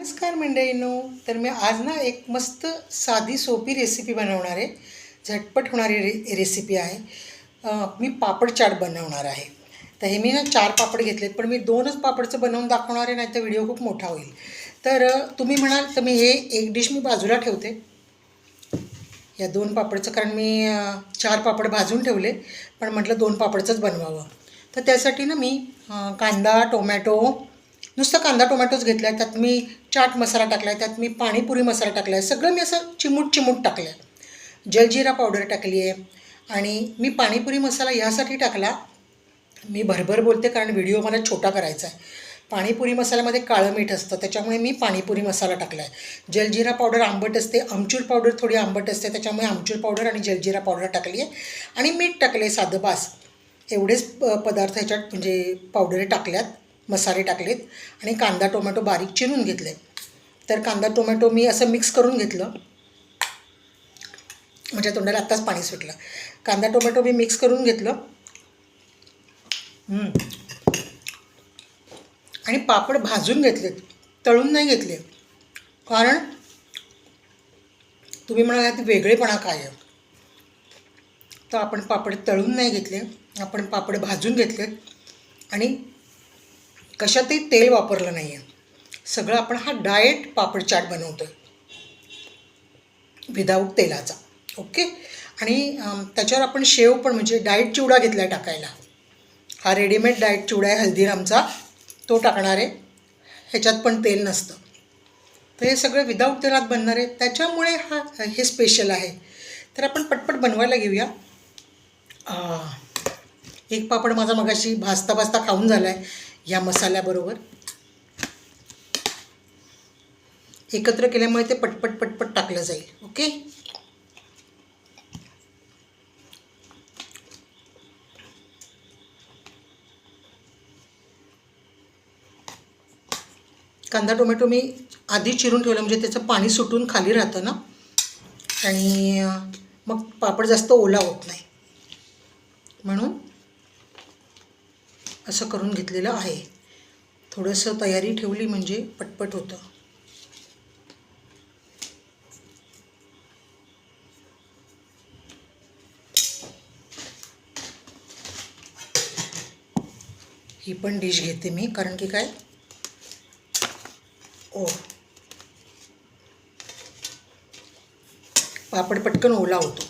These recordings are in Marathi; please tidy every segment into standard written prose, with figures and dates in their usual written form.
नमस्कार मंडळींनो. तर मी आज ना एक मस्त साधी सोपी रेसिपी बनवणार आहे. झटपट होणारी रेसिपी आहे. मी पापड चाट बनवणार आहे. तर हे मी ना 4 पापड घेतलेत, पण मी 2च पापडचं बनवून दाखवणार आहे, नाही तर व्हिडिओ खूप मोठा होईल. तर तुम्ही म्हणाल तर मी हे एक डिश मी बाजूला ठेवते या 2 पापडचं, कारण मी 4 पापड भाजून ठेवले, पण म्हटलं 2 पापडचंच बनवावं. तर त्यासाठी ना मी कांदा टोमॅटो, नुसतं कांदा टोमॅटोच घेतला आहे. त्यात मी चाट मसाला टाकला आहे, त्यात मी पाणीपुरी मसाला टाकला आहे, सगळं मी असं चिमूट टाकलं आहे. जलजिरा पावडर टाकली आहे. आणि मी पाणीपुरी मसाला ह्यासाठी टाकला, मी भरभर बोलते कारण व्हिडिओ मला छोटा करायचा आहे. पाणीपुरी मसाल्यामध्ये काळं मीठ असतं, त्याच्यामुळे मी पाणीपुरी मसाला टाकला आहे. जलजिरा पावडर आंबट असते, आमचूर पावडर थोडी आंबट असते, त्याच्यामुळे आमचूर पावडर आणि जलजिरा पावडर टाकली आहे. आणि मीठ टाकले साधं बास. एवढेच पदार्थ ह्याच्यात म्हणजे पावडर टाकल्यात, मसाले टाकलेत. आणि कांदा टोमॅटो बारीक चिरून घेतले. तर कांदा टोमॅटो मी असं मिक्स करून घेतलं. माझ्या तोंडाला आत्ताच पाणी सुटलं. कांदा टोमॅटो मी मिक्स करून घेतलं. आणि पापड भाजून घेतलेत, तळून नाही घेतले. कारण तुम्ही म्हणालात वेगळेपणा काय आहे, तर आपण पापड तळून नाही घेतले, आपण पापड भाजून घेतलेत. आणि कशातही तेल वापरलं नाही आहे. सगळं आपण हा डाएट पापड चाट बनवतो आहे, विदाऊट तेलाचा. ओके. आणि त्याच्यावर आपण शेव पण म्हणजे डाएट चिवडा घेतला आहे टाकायला. हा रेडीमेड डाएट चिवडा आहे हल्दीरामचा, तो टाकणार आहे. ह्याच्यात पण तेल नसतं. तर हे सगळं विदाऊट तेलात बनणार आहे, त्याच्यामुळे हे स्पेशल आहे. तर आपण पटपट बनवायला घेऊया. एक पापड माझा मगाशी भाजता भाजता खाऊन झाला आहे या मसाल्याबरोबर. एकत्र केल्यामुळे ते पटपट टाकलं जाईल. ओके. कांदा टोमॅटो मी आधी चिरून ठेवलं, म्हणजे त्याचं पाणी सुटून खाली राहतं ना, आणि मग पापड जास्त ओला होत नाही, म्हणून असं करून घेतलेलं आहे. थोडंसं तयारी ठेवली म्हणजे पटपट होतं. ही पण डिश घेते मी, कारण की काय पापड पटकन ओला होतो.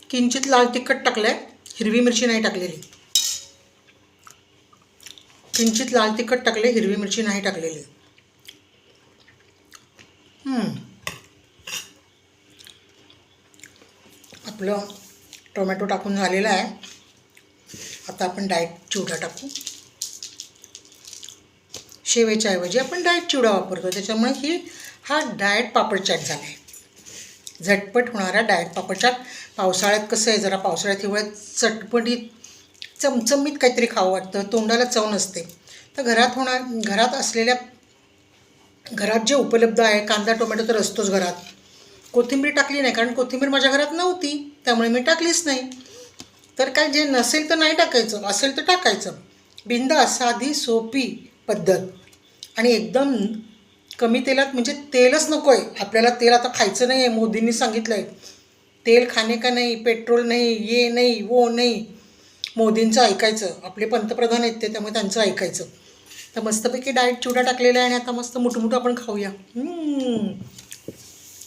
किंचित लाल तिखट टाकलं आहे, हिरवी मिरची नाही टाकलेली. किंचित लाल तिखट टाकले, हिरवी मिरची नाही टाकलेली. आपलं टोमॅटो टाकून झालेलं आहे. आता आपण डाएट चिवडा टाकू. शेवेच्या ऐवजी आपण डाएट चिवडा वापरतो, त्याच्यामुळे हा डाएट पापड चाट झाला आहे. झटपट होणारा डाएट पापड चाट. पावसाळ्यात कसं आहे, जरा पावसाळ्यात हिवाळ्यात चटपटीत चमचमीत काहीतरी खावं वाटतं, तोंडाला चव नसते. तर घरात जे उपलब्ध आहे, कांदा टोमॅटो तर असतोच घरात. कोथिंबीर टाकली नाही, कारण कोथिंबीर माझ्या घरात नव्हती, त्यामुळे मी टाकलीच नाही. तर काय, जे नसेल तर नाही टाकायचं, असेल तर टाकायचं. बिंदास साधी सोपी पद्धत. आणि एकदम कमी तेलात, म्हणजे तेलच नको आहे आपल्याला. तेल आता खायचं नाही आहे, मोदींनी सांगितलं आहे. तेल खाणे का नाही, पेट्रोल नाही, ये नाही वो नाही. मोदींचं ऐकायचं, आपले पंतप्रधान आहेत ते, त्यामुळे त्यांचं ऐकायचं. तर मस्तपैकी डाएट चिवडा टाकलेला आहे, आणि आता मस्त मोठमोठं आपण खाऊया.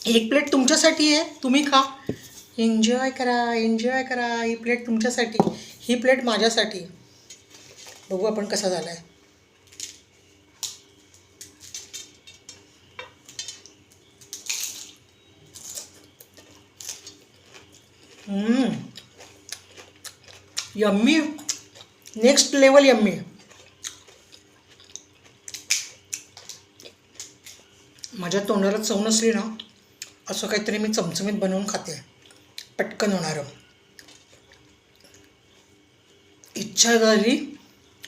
एक प्लेट तुमच्यासाठी आहे, तुम्ही खा, एन्जॉय करा. ही प्लेट तुमच्यासाठी, ही प्लेट माझ्यासाठी. बघू आपण कसा झाला आहे. Yummy, next level yummy. माझ्या तोंडाला चव नसली ना, असं काहीतरी मी चमचमीत बनवून खाते. पटकन होणारं. इच्छा झाली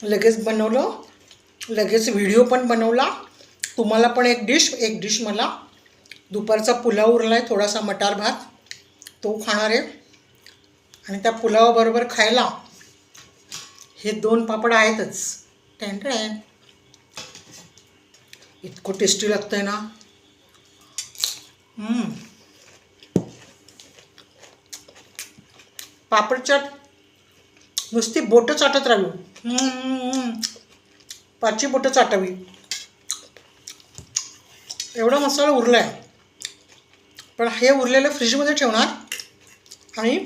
लगेच बनवलं, लगेच व्हिडिओ पण बनवला. तुम्हाला पण एक डिश मला. दुपारचा पुलाव उरला आहे, थोडासा मटार भात, तो खाणार आहे. आणि त्या पुलावाबरोबर खायला हे 2 पापड आहेतच. टॅन. इतकं टेस्टी लागतं आहे ना. पापड चाट नुसती बोटं चाटत राहावी. 5 बोटं चाटावी, एवढा मसाला उरला आहे. पण हे उरलेलं फ्रीजमध्ये ठेवणार आणि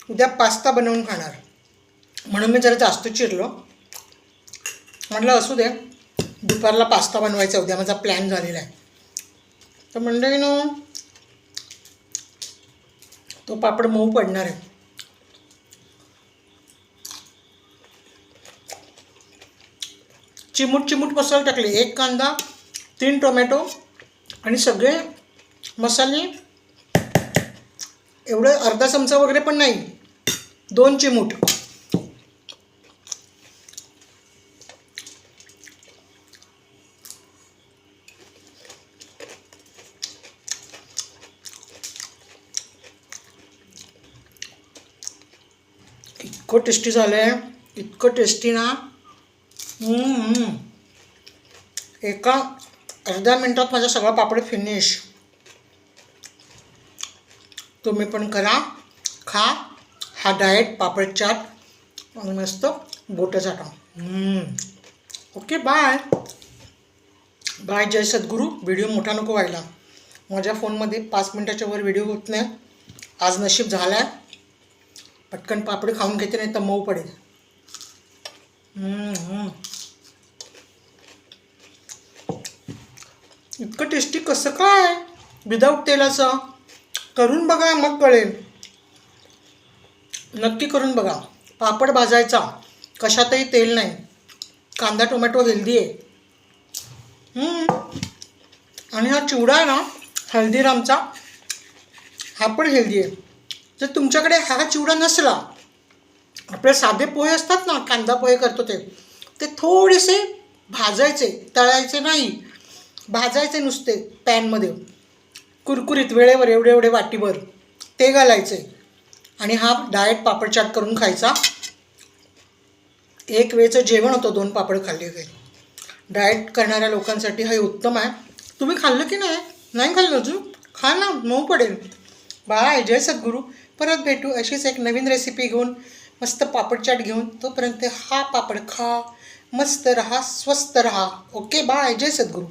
उद्या पास्ता बनवून खाणार. म्हणून मी जरा जास्त चिरलो. म्हटलं असू दे, दुपारला पास्ता बनवायचा उद्या माझा प्लॅन झालेला आहे. तर मंडळीनं तो पापड मऊ पडणार आहे. चिमूट मसाले टाकले. 1 कांदा, 3 टोमॅटो आणि सगळे मसाले. एवढं अर्धा चमचा वगैरे पण नाही, 2 चिमूट. इतकं टेस्टी झालं आहे, इतकं टेस्टी ना. एका अर्ध्या मिनटात माझा सगळा पापड फिनिश. तुम्ही पण करा, खा हा डाएट पापड चाट आणि मस्त बोटं चाटा. Okay, bye bye. जय सद्गुरू. व्हिडिओ मोठा नको व्हायला. माझ्या फोनमध्ये 5 मिनटाच्या वर व्हिडिओ होत नाही. आज नशीब झाला आहे. पटकन पापड खाऊन घेते, नाही तर मऊ पडेल. इतकं टेस्टी कसं काय विदाऊट तेलाचं. करून बघा, मग कळेल. नक्की करून बघा. पापड भाजायचा, कशातही तेल नाही. कांदा टोमॅटो हेल्दी आहे. आणि हा चिवडा आहे ना हल्दीरामचा, हा पण हेल्दी आहे. जर तुमच्याकडे हा चिवडा नसला, आपले साधे पोहे असतात ना, कांदा पोहे करतो ते थोडेसे भाजायचे, तळायचे नाही, भाजायचे नुसते पॅनमध्ये कुरकुरीत, वेळेवर एवढे वाटीभर ते घालायचे. आणि हा डाएट पापड चाट करून खायचा. एक वेळचं जेवण होतं 2 पापड खाल्ले काही. डाएट करणाऱ्या लोकांसाठी हे उत्तम आहे. तुम्ही खाल्लं की नाही खाल्लं अजून? खा ना, मऊ पडेल. बाय. जय सद्गुरू. परत भेटू अशीच एक नवीन रेसिपी घेऊन, मस्त पापड चाट घेऊन. तोपर्यंत हा पापड खा, मस्त रहा, स्वस्त रहा. Okay, bye. जय सद्गुरू.